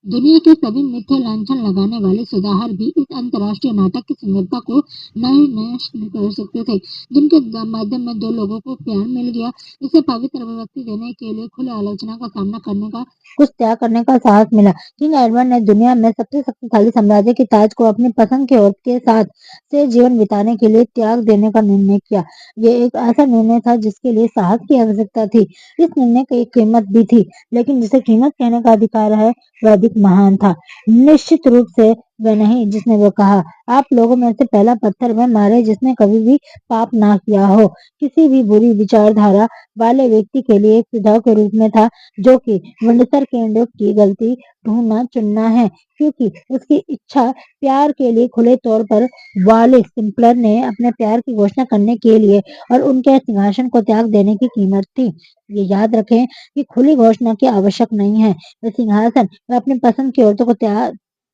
दुनिया के सभी मिथ्या लांछन लगाने वाले सुधार भी इस अंतर्राष्ट्रीय नाटक की सुंदरता को नष्ट नहीं कर सकते थे, जिनके माध्यम में दो लोगों को प्यार मिल गया। इसे पवित्र अभिव्यक्ति देने के लिए खुले आलोचना का सामना करने का कुछ त्याग करने का साहस मिला। किंग एडवर्ड ने दुनिया में सबसे शक्तिशाली साम्राज्य की ताज को अपनी पसंद की औरत के साथ से जीवन बिताने के लिए त्याग देने का निर्णय किया। ये एक ऐसा निर्णय था जिसके लिए साहस की आवश्यकता थी। इस निर्णय की एक कीमत भी थी, लेकिन जिसे कीमत कहने का अधिकार है वह अधिक महान था। निश्चित रूप से वह नहीं जिसने वो कहा, आप लोगों में से पहला पत्थर वह मारे जिसने कभी भी पाप ना किया हो। किसी भी बुरी विचारधारा वाले व्यक्ति के लिए एक सुझाव के रूप में था, जो कि विंडसर केंद्र की गलती ढूंढना चुनना है, क्योंकि उसकी इच्छा प्यार के लिए खुले तौर पर वालिस सिंपलर ने अपने प्यार की घोषणा करने के लिए और उनके सिंहासन को त्याग देने की कीमत थी। ये याद रखें कि खुली घोषणा की आवश्यक नहीं है। वह सिंहासन वह अपनी पसंद की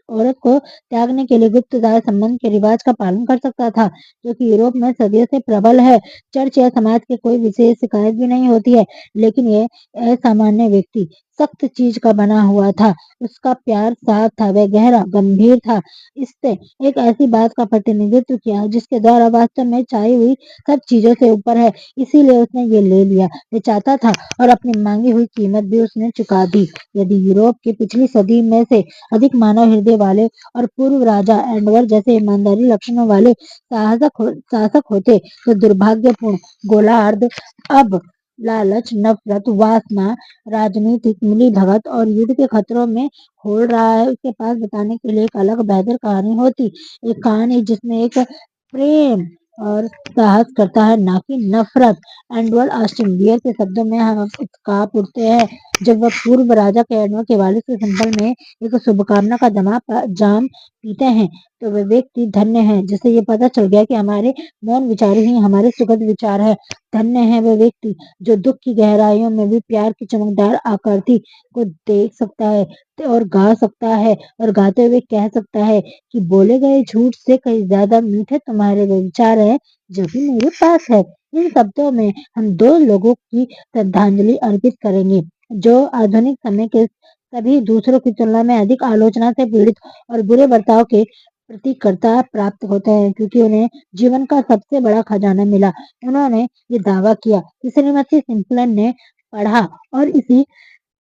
औरत को त्यागने के लिए गुप्तदार संबंध के रिवाज का पालन कर सकता था, जो कि यूरोप में सदियों से प्रबल है। चर्च या समाज के कोई विशेष शिकायत भी नहीं होती है, लेकिन ये असामान्य व्यक्ति सख्त चीज का बना हुआ था। उसका प्यार साफ था, वह गहरा गंभीर था। इसने एक ऐसी बात का प्रतिनिधित्व किया जिसके द्वारा वास्तव में चाही हुई सब चीजों से ऊपर है, इसीलिए उसने ये ले लिया। वह चाहता था और अपनी मांगी हुई कीमत भी उसने चुका दी। यदि यूरोप की पिछली सदी में से अधिक मानव हृदय वाले और पूर्व राजा एडवर्ड जैसे ईमानदारी लक्षणों वाले शासक होते, तो दुर्भाग्यपूर्ण गोलार्ध अब लालच, नफरत, वासना, राजनीतिक मिलीभगत और युद्ध के खतरों में खोल रहा है। उसके पास बताने के लिए एक अलग बेहतर कहानी होती, एक कहानी जिसमें एक प्रेम और साहस करता है, ना कि नफरत। एडवर्ड ऑस्टिन बियर के शब्दों में हम कांप उठते हैं जब वह पूर्व राजा के एडवर्ड के वालिद के संबल में एक शुभकामना का जाम पीते हैं, तो वह व्यक्ति धन्य है जिसे ये पता चल गया कि हमारे मौन विचार ही हमारे सुखद विचार है। धन्य है वह व्यक्ति जो दुख की गहराइयों में भी प्यार की चमकदार आकृति को देख सकता है और गा सकता है, और गाते हुए कह सकता है कि बोले गए झूठ से कहीं ज्यादा मीठे तुम्हारे वो विचार है जो भी मेरे पास है। इन शब्दों में हम दो लोगों की श्रद्धांजलि अर्पित करेंगे जो आधुनिक समय के सभी दूसरों की तुलना में अधिक आलोचना से पीड़ित और बुरे बर्ताव के प्रतिकर्ता प्राप्त होते हैं, क्योंकि उन्हें जीवन का सबसे बड़ा खजाना मिला। उन्होंने ये दावा किया कि श्रीमती सिंपलन ने पढ़ा और इसी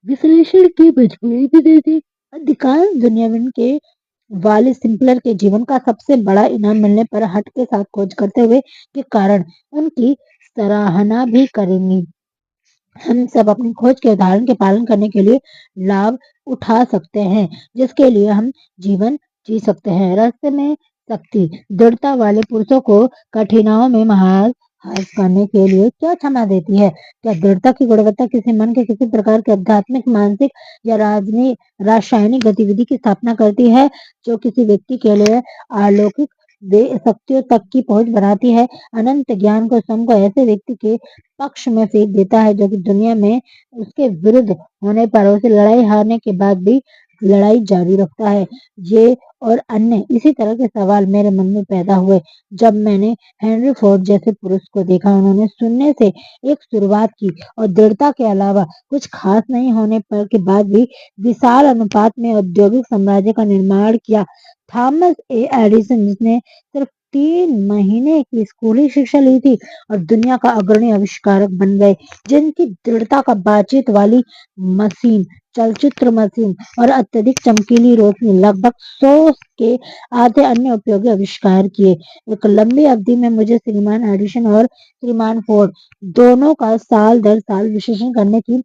विश्लेषण की मजबूरी भी दे दी। अधिकांश दुनियाविद के वालिस सिंपलर के जीवन का सबसे बड़ा इनाम मिलने पर हट के साथ खोज करते हुए के कारण उनकी सराहना भी करेंगी। हम सब अपनी खोज के उदाहरण के पालन करने के लिए लाभ उठा सकते हैं, जिसके लिए हम जीवन जी सकते हैं। रास्ते में शक्ति दृढ़ता वाले पुरुषों को कठिनाइयों में हास करने के लिए क्या क्षमा देती है? क्या दृढ़ता की गुणवत्ता किसी मन के किसी प्रकार के आध्यात्मिक, मानसिक या रासायनिक गतिविधि की स्थापना करती है, जो किसी व्यक्ति के लिए अलौकिक शक्तियों तक की पहुंच बनाती है? अनंत ज्ञान को स्वयं को ऐसे व्यक्ति के पक्ष में फेंक देता है जो कि दुनिया में उसके विरुद्ध होने पर उसे लड़ाई हारने के बाद भी लड़ाई जारी रखता है। ये और अन्य इसी तरह के सवाल मेरे मन में पैदा हुए जब मैंने हेनरी फोर्ड जैसे पुरुष को देखा। उन्होंने शून्य से एक शुरुआत की और दृढ़ता के अलावा कुछ खास नहीं होने पर के बाद भी विशाल अनुपात में औद्योगिक साम्राज्य का निर्माण किया। थॉमस ए एडिसन, जिसने सिर्फ 3 महीने की स्कूली शिक्षा ली थी और दुनिया का अग्रणी आविष्कारक बन गए, जिनकी दृढ़ता का बातचीत वाली मशीन, चलचित्र मशीन और अत्यधिक चमकीली रोशनी लगभग 100 के आधे अन्य उपयोगी आविष्कार किए। एक लंबी अवधि में मुझे श्रीमान एडिसन और श्रीमान फोर्ड दोनों का साल दर साल विश्लेषण करने की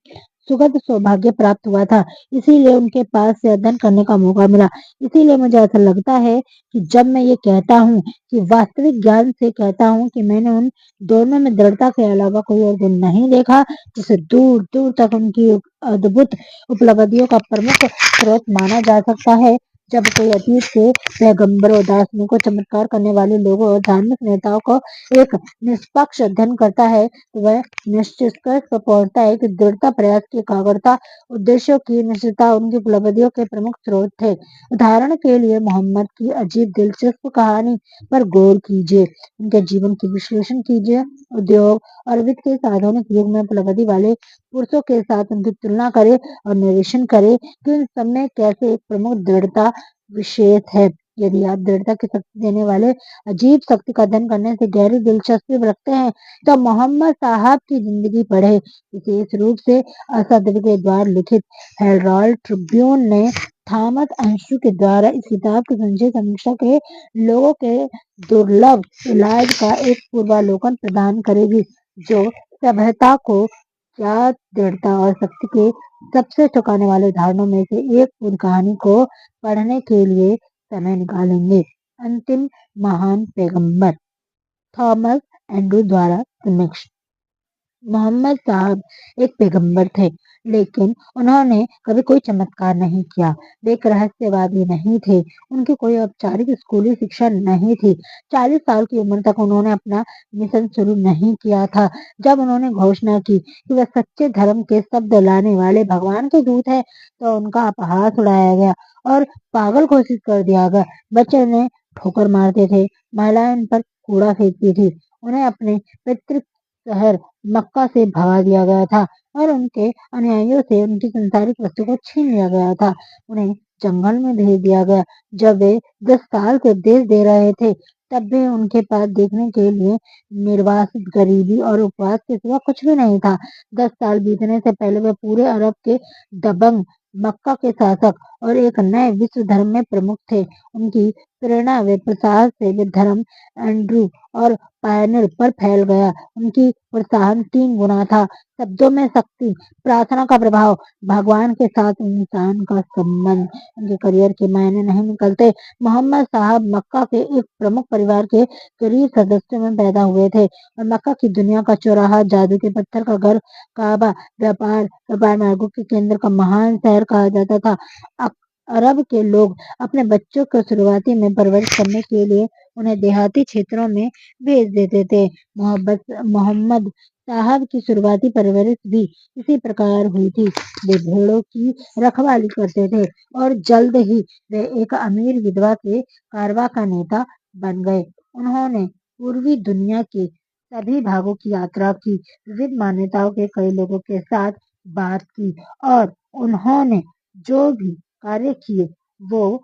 सुखद सौभाग्य प्राप्त हुआ था, इसीलिए उनके पास से अध्ययन करने का मौका मिला। इसीलिए मुझे ऐसा लगता है कि जब मैं ये कहता हूँ कि वास्तविक ज्ञान से कहता हूँ कि मैंने उन दोनों में दृढ़ता के अलावा कोई और गुण नहीं देखा, जिसे दूर दूर तक उनकी अद्भुत उपलब्धियों का प्रमुख स्रोत माना जा सकता है, जब कोई अतीत के पैगंबरों, दार्शनिकों, चमत्कार करने वाले लोगों और धार्मिक नेताओं को एक निष्पक्ष अध्ययन करता है तो वह निष्कर्ष पर पहुंचता है कि दृढ़ता, प्रयास की एकाग्रता, उद्देश्यों की निश्चितता उनकी उपलब्धियों के प्रमुख स्रोत थे। उदाहरण के लिए मोहम्मद की अजीब दिलचस्प कहानी पर गौर कीजिए, उनके जीवन की विश्लेषण कीजिए, उद्योग और वित्त के आधुनिक युग में उपलब्धि वाले पुरुषों के साथ उनकी तुलना करें और निरीक्षण करें कि उन सब में कैसे एक प्रमुख दृढ़ता विशेष है। यदि आप दृढ़ता की शक्ति देने वाले अजीब शक्ति का अध्ययन करने से गहरी दिलचस्पी रखते हैं तो मोहम्मद साहब की जिंदगी पढ़े। विशेष रूप से असद के द्वारा लिखित हेराल्ड ट्रिब्यून ने थॉमस अंशु के द्वारा इस किताब की संक्षिप्त समीक्षा के लोगों के दुर्लभ इलाज का एक पूर्वावलोकन प्रदान करेगी, जो सभ्यता को क्या दृढ़ता और शक्ति के सबसे चौंकाने वाले उदाहरणों में से एक पूरी कहानी को पढ़ने के लिए समय निकालेंगे। अंतिम महान पैगंबर थॉमस एंड्रू द्वारा समीक्षा। मोहम्मद साहब एक पैगंबर थे, लेकिन उन्होंने कभी कोई चमत्कार नहीं किया। वे एक रहस्यवादी नहीं थे। उनकी कोई औपचारिक स्कूली शिक्षा नहीं थी। 40 साल की उम्र तक उन्होंने अपना मिशन शुरू नहीं किया था। जब उन्होंने घोषणा की कि वह सच्चे धर्म के शब्द लाने वाले भगवान के दूत है, तो उनका अपहास उड़ाया गया और पागल घोषित कर दिया गया। बच्चे उन्हें ठोकर मारते थे, महिलाएं उन पर कूड़ा फेंकती थी, उन्हें अपने पितृ शहर मक्का से भगा दिया गया था और उनके अनुयायियों से उनकी सांसारिक वस्तु को छीन लिया गया था। उन्हें जंगल में भेज दिया गया। जब वे 10 साल के उपदेश दे रहे थे, तब भी उनके पास देखने के लिए निर्वासित गरीबी और उपवास के सिवा कुछ भी नहीं था। 10 साल बीतने से पहले वे पूरे अरब के दबंग मक्का के शासक और एक नए विश्व धर्म में प्रमुख थे। उनकी प्रेरणा व प्रसाद से वे धर्म एंड्रू और पायनियर पर फैल गया। उनकी प्रोत्साहन 3 गुना था। शब्दों में शक्ति, प्रार्थना का प्रभाव, भगवान के साथ इंसान का संबंध। उनके करियर के मायने नहीं निकलते। मोहम्मद साहब मक्का के एक प्रमुख परिवार के गरीब सदस्यों में पैदा हुए थे और मक्का की दुनिया का चौराहा, जादू के पत्थर का घर, काबा, व्यापार मार्गों के केंद्र का महान शहर कहा जाता था। अरब के लोग अपने बच्चों को शुरुआती में परवरिश करने के लिए उन्हें देहाती क्षेत्रों में भेज देते थे। मोहम्मद साहब की शुरुआती परवरिश भी इसी प्रकार हुई थी। वे भेड़ों की रखवाली करते थे और जल्द ही वे एक अमीर विधवा के कारवां का नेता बन गए। उन्होंने पूर्वी दुनिया के सभी भागों की यात्रा की, विविध मान्यताओं के कई लोगों के साथ बात की और उन्होंने जो भी कार्य किए वो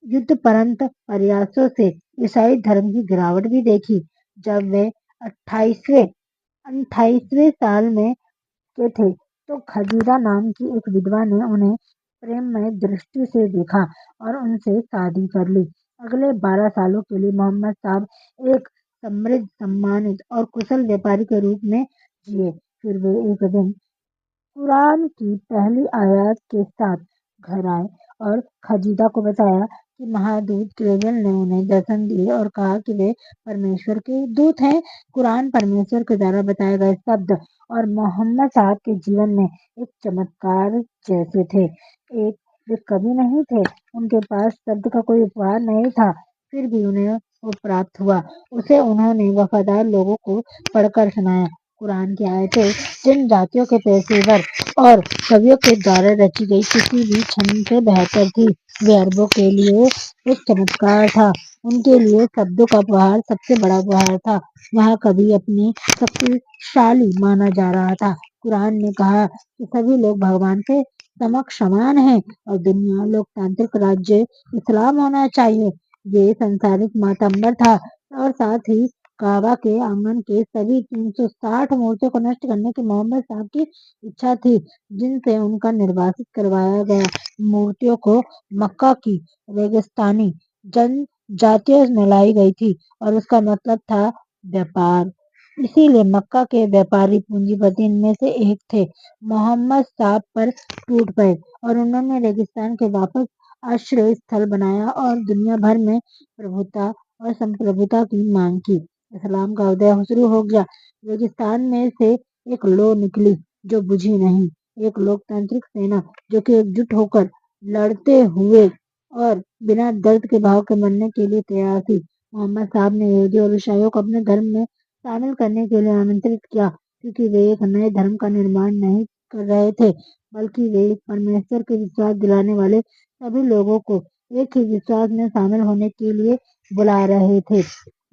युद्धपरंत प्रयासों से ईसाई धर्म की गिरावट भी देखी। जब वे 28वें साल में के थे तो खदीजा नाम की एक विधवा ने उन्हें प्रेममय दृष्टि से देखा और उनसे शादी कर ली। अगले 12 सालों के लिए मोहम्मद साहब एक समृद्ध, सम्मानित और कुशल व्यापारी के रूप में जिए। फिर वे एक दिन कुरान की पहली आयत के साथ घर आए और खदीजा को बताया कि महादूत गैब्रियल ने उन्हें दर्शन दिए और कहा कि वे परमेश्वर के दूत हैं। कुरान परमेश्वर के द्वारा बताए गए शब्द और मोहम्मद साहब के जीवन में एक चमत्कार जैसे थे। एक वे कवि नहीं थे, उनके पास शब्द का कोई उपहार नहीं था, फिर भी उन्हें वो प्राप्त हुआ। उसे उन्होंने वफादार लोगों को पढ़कर सुनाया। कुरान की आयतें जिन जातियों के पेशेवर और कवियों के द्वारा रची गई किसी भी छंद से बेहतर थी। वे अरबों के लिए एक चमत्कार था। उनके लिए शब्दों का उपहार सबसे बड़ा उपहार था। वह कभी अपनी शक्तिशाली माना जा रहा था। कुरान ने कहा कि सभी लोग भगवान के समक्ष समान हैं और दुनिया लोकतांत्रिक राज्य इस्लाम होना चाहिए। ये संसारिक मातम्बर था और साथ ही काबा के आंगन के सभी 360 मूर्तियों को नष्ट करने की मोहम्मद साहब की इच्छा थी, जिनसे उनका निर्वासित करवाया गया। मूर्तियों को मक्का की रेगिस्तानी जनजातियों में लाई गई थी और उसका मतलब था व्यापार। इसीलिए मक्का के व्यापारी पूंजीपति इनमें से एक थे। मोहम्मद साहब पर टूट गए और उन्होंने रेगिस्तान के वापस आश्रय स्थल बनाया और दुनिया भर में प्रभुता और संप्रभुता की मांग की। इस्लाम का उदय शुरू हो गया। रेगिस्तान में से एक लौ निकली जो बुझी नहीं, एक लोकतांत्रिक सेना जो कि एकजुट होकर लड़ते हुए और बिना दर्द के भाव के मरने के लिए तैयार थी। मोहम्मद साहब ने यहूदी और ईसाइयों को अपने धर्म में शामिल करने के लिए आमंत्रित किया, क्योंकि वे एक नए धर्म का निर्माण नहीं कर रहे थे, बल्कि वे एक परमेश्वर के विश्वास दिलाने वाले सभी लोगों को एक ही विश्वास में शामिल होने के लिए बुला रहे थे।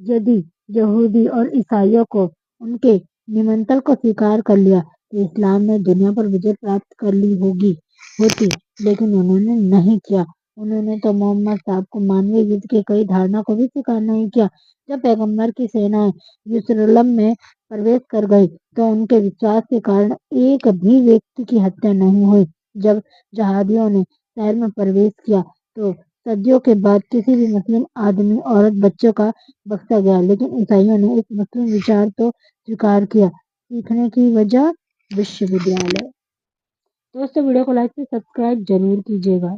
यदि यहूदी और ईसाइयों को उनके निमंत्रण को स्वीकार कर लिया तो इस्लाम ने दुनिया पर विजय प्राप्त कर ली होती, लेकिन उन्होंने नहीं किया। उन्होंने तो मोहम्मद साहब को मानवीय युद्ध की कई धारणा को भी स्वीकार नहीं किया। जब पैगंबर की सेनाएं यरूशलेम में प्रवेश कर गई तो उनके विश्वास के कारण एक भी व्यक्ति की हत्या नहीं हुई। जब जहादियों ने शहर में प्रवेश किया तो सदियों के बाद किसी भी मुस्लिम आदमी, औरत, बच्चों का बख्शा गया, लेकिन ईसाइयों ने एक मुस्लिम विचार तो स्वीकार किया। सीखने की वजह विश्वविद्यालय। दोस्तों, वीडियो को लाइक से सब्सक्राइब जरूर कीजिएगा।